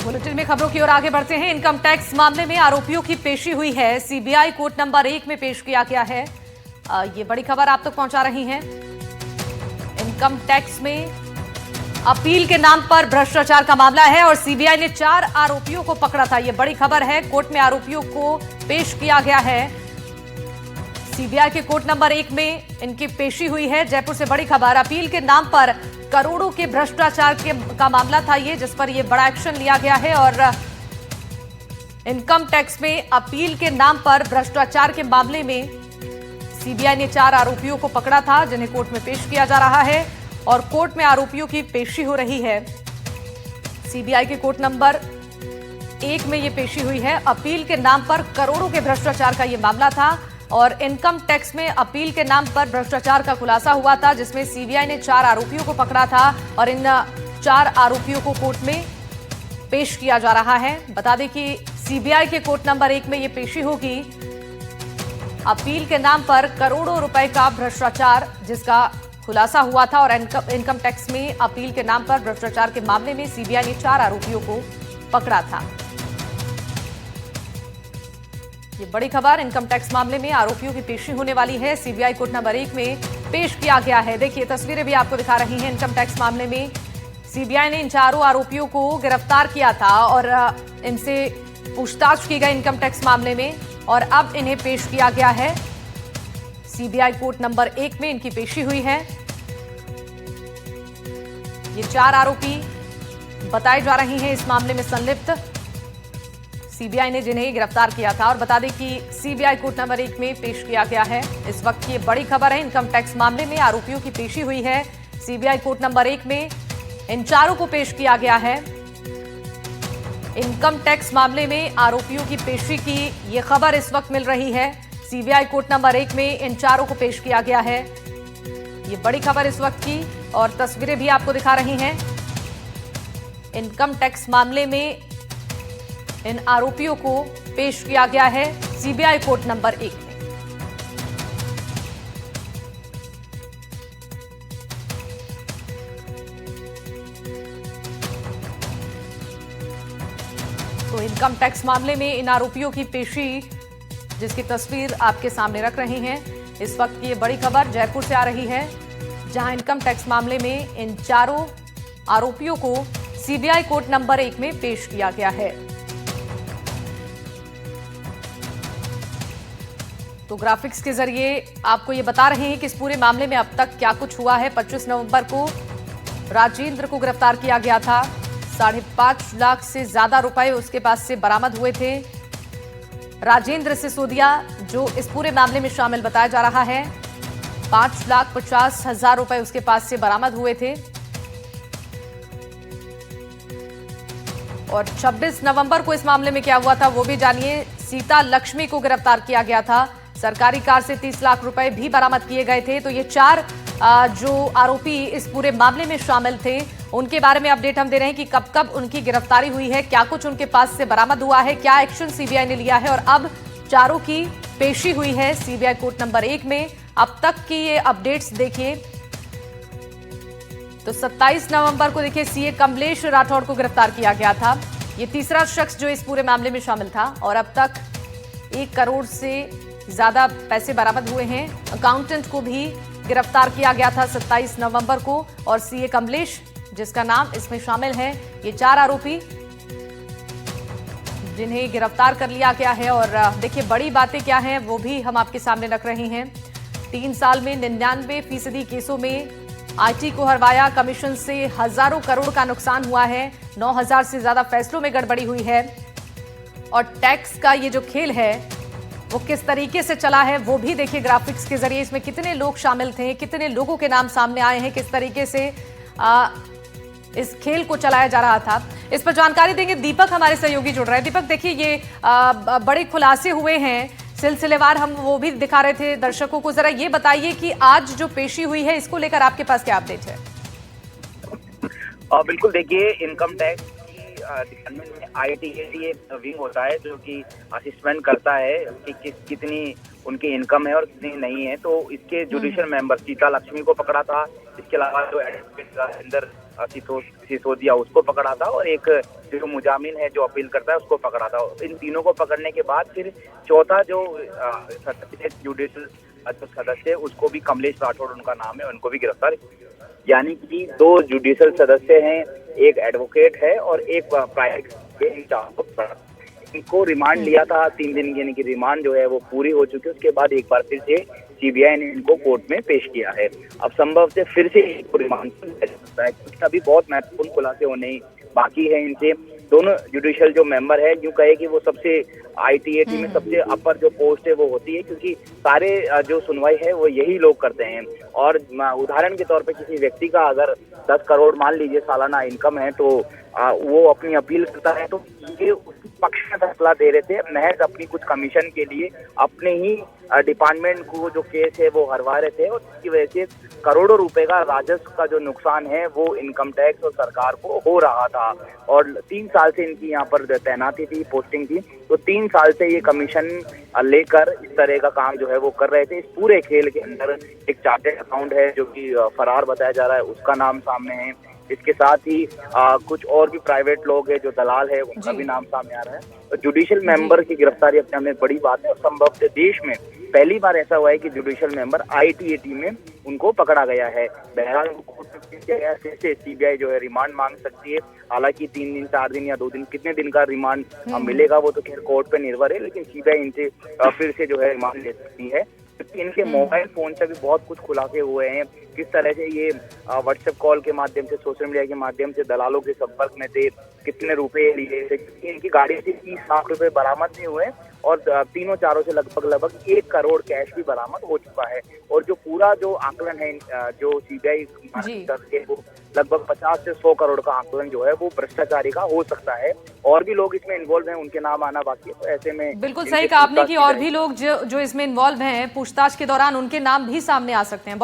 Bulletin में खबरों की ओर आगे बढ़ते हैं। इनकम टैक्स मामले में आरोपियों की पेशी हुई है। सीबीआई कोर्ट नंबर 1 में पेश किया गया है। ये बड़ी खबर आप तक पहुंचा रही हैं। इनकम टैक्स में अपील के नाम पर भ्रष्टाचार का मामला है और सीबीआई ने 4 आरोपियों को पकड़ा था। ये बड़ी खबर है। कोर्ट में आरोपियों को पेश किया गया है। सीबीआई के कोर्ट नंबर 1 में इनकी पेशी हुई है। जयपुर से बड़ी खबर, अपील के नाम पर करोड़ों के भ्रष्टाचार का मामला था ये, जिस पर यह बड़ा एक्शन लिया गया है। और इनकम टैक्स में अपील के नाम पर भ्रष्टाचार के मामले में सीबीआई ने 4 आरोपियों को पकड़ा था, जिन्हें कोर्ट में पेश किया जा रहा है और कोर्ट में आरोपियों की पेशी हो रही है। सीबीआई के कोर्ट नंबर 1 में यह पेशी हुई है। अपील के नाम पर करोड़ों के भ्रष्टाचार का यह मामला था और इनकम टैक्स में अपील के नाम पर भ्रष्टाचार का खुलासा हुआ था, जिसमें सीबीआई ने 4 आरोपियों को पकड़ा था और इन 4 आरोपियों को कोर्ट में पेश किया जा रहा है। बता दें कि सीबीआई के कोर्ट नंबर 1 में यह पेशी होगी। अपील के नाम पर करोड़ों रुपए का भ्रष्टाचार जिसका खुलासा हुआ था और इनकम टैक्स में अपील के नाम पर भ्रष्टाचार के मामले में सीबीआई ने 4 आरोपियों को पकड़ा था। ये बड़ी खबर, इनकम टैक्स मामले में आरोपियों की पेशी होने वाली है। सीबीआई कोर्ट नंबर 1 में पेश किया गया है। देखिए तस्वीरें भी आपको दिखा रही हैं। इनकम टैक्स मामले में सीबीआई ने इन 4 आरोपियों को गिरफ्तार किया था और इनसे पूछताछ की गई इनकम टैक्स मामले में और अब इन्हें पेश किया गया है। सीबीआई कोर्ट नंबर 1 में इनकी पेशी हुई है। ये 4 आरोपी बताए जा रहे हैं इस मामले में संलिप्त, सीबीआई ने जिन्हें गिरफ्तार किया था। और बता दें कि सीबीआई कोर्ट नंबर 1 में पेश किया गया है। इस वक्त की बड़ी खबर है। इनकम टैक्स मामले में आरोपियों की पेशी हुई है। सीबीआई कोर्ट नंबर 1 में इन 4 को पेश किया गया है। इनकम टैक्स मामले में आरोपियों की पेशी की यह खबर इस वक्त मिल रही है। सीबीआई कोर्ट नंबर 1 में इन 4 को पेश किया गया है। ये बड़ी खबर इस वक्त की और तस्वीरें भी आपको दिखा रही हैं। इनकम टैक्स मामले में इन आरोपियों को पेश किया गया है सीबीआई कोर्ट नंबर 1 में। तो इनकम टैक्स मामले में इन आरोपियों की पेशी जिसकी तस्वीर आपके सामने रख रहे हैं। इस वक्त की ये बड़ी खबर जयपुर से आ रही है, जहां इनकम टैक्स मामले में इन 4 आरोपियों को सीबीआई कोर्ट नंबर 1 में पेश किया गया है। तो ग्राफिक्स के जरिए आपको ये बता रहे हैं कि इस पूरे मामले में अब तक क्या कुछ हुआ है। 25 नवंबर को राजेंद्र को गिरफ्तार किया गया था। 5.5 लाख से ज्यादा रुपए उसके पास से बरामद हुए थे। राजेंद्र सिसोदिया जो इस पूरे मामले में शामिल बताया जा रहा है, 5,50,000 रुपए उसके पास से बरामद हुए थे। और 26 नवंबर को इस मामले में क्या हुआ था वो भी जानिए। सीता लक्ष्मी को गिरफ्तार किया गया था। सरकारी कार से 30 लाख रुपए भी बरामद किए गए थे। तो ये 4 जो आरोपी इस पूरे मामले में शामिल थे, उनके बारे में अपडेट हम दे रहे हैं कि कब कब उनकी गिरफ्तारी हुई है, क्या कुछ उनके पास से बरामद हुआ है, क्या एक्शन सीबीआई ने लिया है और अब 4 की पेशी हुई है सीबीआई कोर्ट नंबर 1 में। अब तक की ये अपडेट्स देखिए। तो 27 नवंबर को देखिए सीए कमलेश राठौड़ को गिरफ्तार किया गया था। ये तीसरा शख्स जो इस पूरे मामले में शामिल था और अब तक 1 करोड़ से ज्यादा पैसे बरामद हुए हैं। अकाउंटेंट को भी गिरफ्तार किया गया था 27 नवंबर को और सीए कमलेश जिसका नाम इसमें शामिल है। ये 4 आरोपी जिन्हें गिरफ्तार कर लिया गया है। और देखिए बड़ी बातें क्या हैं वो भी हम आपके सामने रख रहे हैं। 3 साल में 99% केसों में आईटी को हरवाया। कमीशन से हजारों करोड़ का नुकसान हुआ है। 9,000 से ज्यादा फैसलों में गड़बड़ी हुई है। और टैक्स का ये जो खेल है वो किस तरीके से चला है वो भी देखिए ग्राफिक्स के जरिए। इसमें कितने लोग शामिल थे, कितने लोगों के नाम सामने आए हैं, किस तरीके से इस खेल को चलाया जा रहा था, इस पर जानकारी देंगे। दीपक हमारे सहयोगी जुड़ रहे हैं। दीपक देखिए ये बड़े खुलासे हुए हैं सिलसिलेवार, हम वो भी दिखा रहे थे दर्शकों को। जरा ये बताइए कि आज जो पेशी हुई है इसको लेकर आपके पास क्या अपडेट है? बिल्कुल देखिए, इनकम टैक्स डिपार्टमेंट में आईटीए विंग होता है जो कि असिस्मेंट करता है कि कितनी उनकी इनकम है और कितनी नहीं है। तो इसके जुडिशियल मेंबर सीता लक्ष्मी को पकड़ा था। इसके अलावा जो एडवोकेट राजेंद्र सिसोदिया उसको पकड़ा था, और एक जो मुजामिन है जो अपील करता है उसको पकड़ा था। इन तीनों को पकड़ने के बाद फिर चौथा जो जुडिशियल सदस्य उसको भी, कमलेश राठौड़ उनका नाम है, उनको भी गिरफ्तार। यानी कि 2 जुडिशियल सदस्य हैं, एक एडवोकेट है और एक प्राइवेट। इनको रिमांड लिया था 3 दिन की, यानी कि रिमांड जो है वो पूरी हो चुकी है। उसके बाद एक बार फिर से सीबीआई ने इनको कोर्ट में पेश किया है। अब संभव से फिर से इनको रिमांड पर लिया जा सकता है, क्योंकि अभी बहुत महत्वपूर्ण खुलासे होने बाकी है इनसे। दोनों जुडिशियल जो मेंबर है, यूं कहे कि वो सबसे आईटीएटी में सबसे अपर जो पोस्ट है वो होती है, क्योंकि सारे जो सुनवाई है वो यही लोग करते हैं। और उदाहरण के तौर पे किसी व्यक्ति का अगर 10 करोड़ मान लीजिए सालाना इनकम है, तो वो अपनी अपील करता है, तो ये उसके पक्ष में फैसला दे रहे थे, महज अपनी कुछ कमीशन के लिए अपने ही डिपार्टमेंट को जो केस है वो हरवा रहे थे, और इसकी वजह से करोड़ों रुपए का राजस्व का जो नुकसान है वो इनकम टैक्स और सरकार को हो रहा था। और 3 साल से इनकी यहाँ पर तैनाती थी, पोस्टिंग थी, तो 3 साल से ये कमीशन लेकर इस तरह का काम जो है वो कर रहे थे। इस पूरे खेल के अंदर एक चार्टेड अकाउंट है जो कि फरार बताया जा रहा है, उसका नाम सामने है। इसके साथ ही कुछ और भी प्राइवेट लोग हैं जो दलाल है, उनका भी नाम सामने आ रहा है। तो जुडिशियल मेंबर की गिरफ्तारी अपने में बड़ी बात है, और संभव से देश में पहली बार ऐसा हुआ है कि जुडिशियल मेंबर आईटीएटी में उनको पकड़ा गया है। बहरहाल फिर से सीबीआई जो है रिमांड मांग सकती है। हालांकि 3 दिन, 4 दिन या 2 दिन, कितने दिन का रिमांड मिलेगा वो तो खैर कोर्ट पे निर्भर है, लेकिन सीबीआई इनसे फिर से जो है रिमांड ले सकती है। इनके मोबाइल फोन से भी बहुत कुछ खुलासे हुए हैं, किस तरह से ये व्हाट्सएप कॉल के माध्यम से, सोशल मीडिया के माध्यम से दलालों के संपर्क में थे, कितने रुपए लिए थे। इनकी गाड़ी से 30 लाख रुपए बरामद नहीं हुए, और तीनों चारों से लगभग 1 करोड़ कैश भी बरामद हो चुका है। और जो पूरा जो आकलन है जो सीबीआई करके, वो लगभग 50 से 100 करोड़ का आकलन जो है वो भ्रष्टाचारी का हो सकता है। और भी लोग इसमें इन्वॉल्व हैं, उनके नाम आना बाकी है। तो ऐसे में बिल्कुल सही कहा आपने कि और भी लोग जो इसमें इन्वॉल्व हैं, पूछताछ के दौरान उनके नाम भी सामने आ सकते हैं।